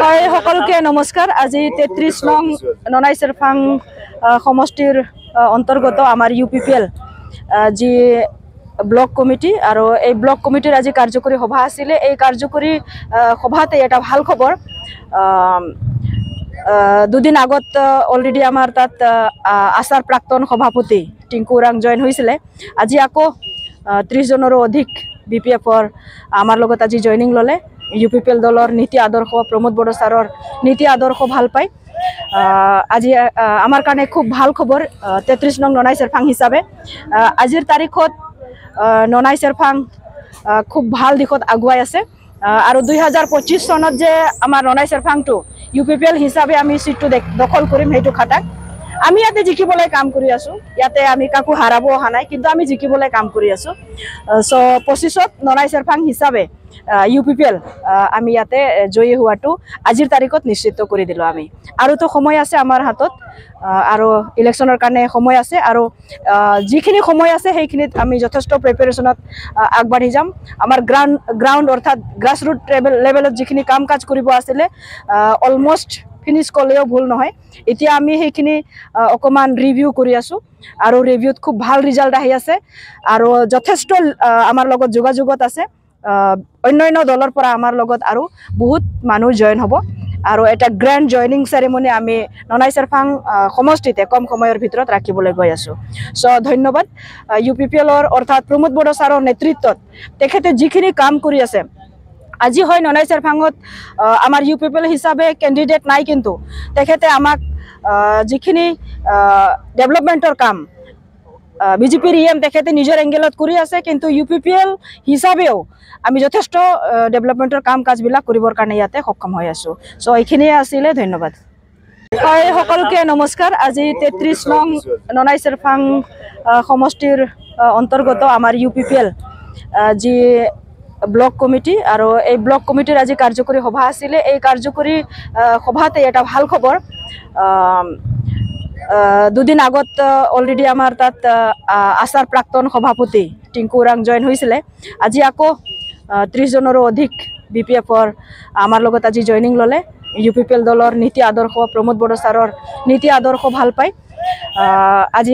হয় সকলকে নমস্কাৰ। আজি 33 নং ননাই চেৰফাং সমষ্টিৰ অন্তৰ্গত আমাৰ UPPL যি ব্লক কমিটি আৰু এই ব্লক কমিটিৰ আজি কাৰ্যকৰী সভা আছিলে। এই কাৰ্যকৰী সভাতে এটা ভাল খবৰ, দুদিন আগত অলৰেডি আমাৰ তাত আছাৰ প্ৰাক্তন সভাপতি টিংকু ওৰাং জইন হৈছিলে। আজি আকৌ 30 জনৰো অধিক BPFৰ আমাৰ লগত আজি জইনিং ল'লে। UPPL দলৰ নীতি আদৰ্শ, প্ৰমোদ বড়ো ছাৰৰ নীতি আদৰ্শ ভাল পায়। আজি আমাৰ কাৰণে খুব ভাল খবৰ। 33 নং ননাই চেৰফাং হিচাপে আজিৰ তাৰিখত ননাই চেৰফাং খুব ভাল দিশত আগুৱাই আছে। আৰু 2025 চনত যে আমাৰ ননাই চেৰফাংটো UPPL হিচাপে আমি সিটটো দখল কৰিম, সেইটো খাটাক আমি ইয়াতে জিকিবলৈ কাম কৰি আছোঁ। ইয়াতে আমি কাকো হাৰাব অহা নাই, কিন্তু আমি জিকিবলৈ কাম কৰি আছোঁ। চ' 25ত ননাই চেৰফাং হিচাপে UPPL আমি ইয়াতে জয়ী হোৱাটো আজিৰ তাৰিখত নিশ্চিত কৰি দিলোঁ আমি। আৰুতো সময় আছে আমাৰ হাতত, আৰু ইলেকশ্যনৰ কাৰণে সময় আছে। আৰু যিখিনি সময় আছে সেইখিনিত আমি যথেষ্ট প্ৰিপেৰেশ্যনত আগবাঢ়ি যাম। আমাৰ গ্ৰাউণ্ড অৰ্থাৎ গ্ৰাছ ৰুট লেভেলত যিখিনি কাম কাজ কৰিব আছিলে অলমষ্ট ফিনিছ ক'লেও ভুল নহয়। এতিয়া আমি সেইখিনি অকণমান ৰিভিউ কৰি আছোঁ, আৰু ৰিভিউত খুব ভাল ৰিজাল্ট আহি আছে। আৰু যথেষ্ট আমাৰ লগত যোগাযোগত আছে। অন্যান্য দলৰ পৰা আমাৰ লগত আৰু বহুত মানুহ জইন হ'ব, আৰু এটা গ্ৰেণ্ড জইনিং চেৰেমনি আমি ননাই চেৰফাং সমষ্টিতে কম সময়ৰ ভিতৰত ৰাখিবলৈ গৈ আছোঁ। চ' ধন্যবাদ UPPLৰ অৰ্থাৎ প্ৰমোদ বড়ো ছাৰৰ নেতৃত্বত তেখেতে যিখিনি কাম কৰি আছে। আজি হয় ননাই চেৰফাঙত আমাৰ UPPL হিচাপে কেণ্ডিডেট নাই, কিন্তু তেখেতে আমাক যিখিনি ডেভেলপমেণ্টৰ কাম BJPৰ EM তেখেতে নিজৰ এংগেলত কৰি আছে, কিন্তু UPPL হিচাপেও আমি যথেষ্ট ডেভেলপমেণ্টৰ কাম কাজবিলাক কৰিবৰ কাৰণে ইয়াতে সক্ষম হৈ আছোঁ। চ' এইখিনিয়ে আছিলে, ধন্যবাদ। হয় সকলকে নমস্কাৰ। আজি 33 নং ননাই চেৰফাং সমষ্টিৰ অন্তৰ্গত আমাৰ UPPL যি ব্লক কমিটি আৰু এই ব্লক কমিটিৰ আজি কাৰ্যকৰী সভা আছিলে। এই কাৰ্যকৰী সভাতে এটা ভাল খবৰ, দুদিন আগত অলৰেডি আমাৰ তাত আছাৰ প্ৰাক্তন সভাপতি টিংকু ওৰাং জইন হৈছিলে। আজি আকৌ 30 জনৰো অধিক BPFৰ আমাৰ লগত আজি জইনিং ল'লে। UPPL দলৰ নীতি আদৰ্শ, প্ৰমোদ বড়ো ছাৰৰ নীতি আদৰ্শ ভাল পায়। আজি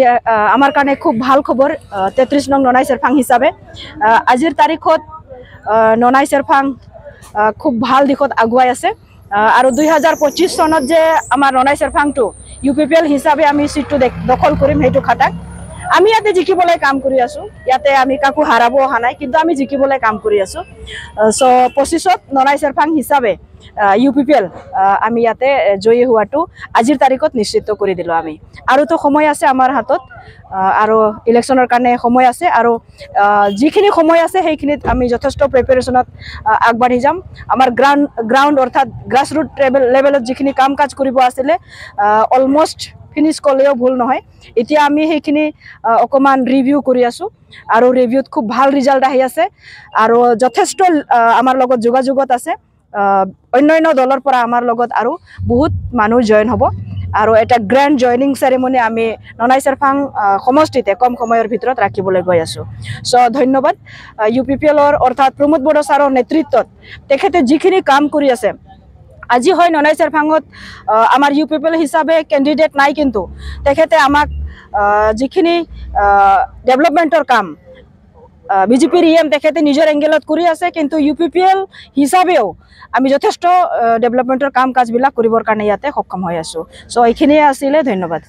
আমাৰ কাৰণে খুব ভাল খবৰ। 33 নং ননাই চেৰফাং হিচাপে আজিৰ তাৰিখত ননাই চেৰফাং খুব ভাল দিশত আগুৱাই আছে। আৰু 2025 চনত যে আমাৰ ননাই চেৰফাংটো UPPL হিচাপে আমি সিটটো দখল কৰিম, সেইটো খাটাক আমি ইয়াতে জিকিবলৈ কাম কৰি আছোঁ। ইয়াতে আমি কাকো হাৰাব অহা নাই, কিন্তু আমি জিকিবলৈ কাম কৰি আছোঁ। চ' 25ত ননাই চেৰফাং হিচাপে UPPL আমি ইয়াতে জয়ী হোৱাটো আজিৰ তাৰিখত নিশ্চিত কৰি দিলোঁ আমি। আৰুতো সময় আছে আমাৰ হাতত, আৰু ইলেকশ্যনৰ কাৰণে সময় আছে। আৰু যিখিনি সময় আছে সেইখিনিত আমি যথেষ্ট প্ৰিপেৰেশ্যনত আগবাঢ়ি যাম। আমাৰ গ্ৰাউণ্ড অৰ্থাৎ গ্ৰাছ ৰুট লেভেলত যিখিনি কাম কাজ কৰিব আছিলে অলমষ্ট ফিনিছ ক'লেও ভুল নহয়। এতিয়া আমি সেইখিনি অকণমান ৰিভিউ কৰি আছোঁ, আৰু ৰিভিউত খুব ভাল ৰিজাল্ট আহি আছে। আৰু যথেষ্ট আমাৰ লগত যোগাযোগত আছে। অন্যান্য দলৰ পৰা আমাৰ লগত আৰু বহুত মানুহ জইন হ'ব, আৰু এটা গ্ৰেণ্ড জইনিং চেৰেমনি আমি ননাই চেৰফাং সমষ্টিতে কম সময়ৰ ভিতৰত ৰাখিবলৈ গৈ আছোঁ। চ' ধন্যবাদ UPPLৰ অৰ্থাৎ প্ৰমোদ বড়ো ছাৰৰ নেতৃত্বত তেখেতে যিখিনি কাম কৰি আছে। আজি হয় ননাই চেৰফাঙত আমাৰ UPPL হিচাপে কেণ্ডিডেট নাই, কিন্তু তেখেতে আমাক যিখিনি ডেভেলপমেণ্টৰ কাম BJPৰ EM তেখেতে নিজৰ এংগেলত কৰি আছে, কিন্তু UPPL হিচাপেও আমি যথেষ্ট ডেভেলপমেণ্টৰ কাম কাজবিলাক কৰিবৰ কাৰণে ইয়াতে সক্ষম হৈ আছোঁ। চ' এইখিনিয়ে আছিলে, ধন্যবাদ।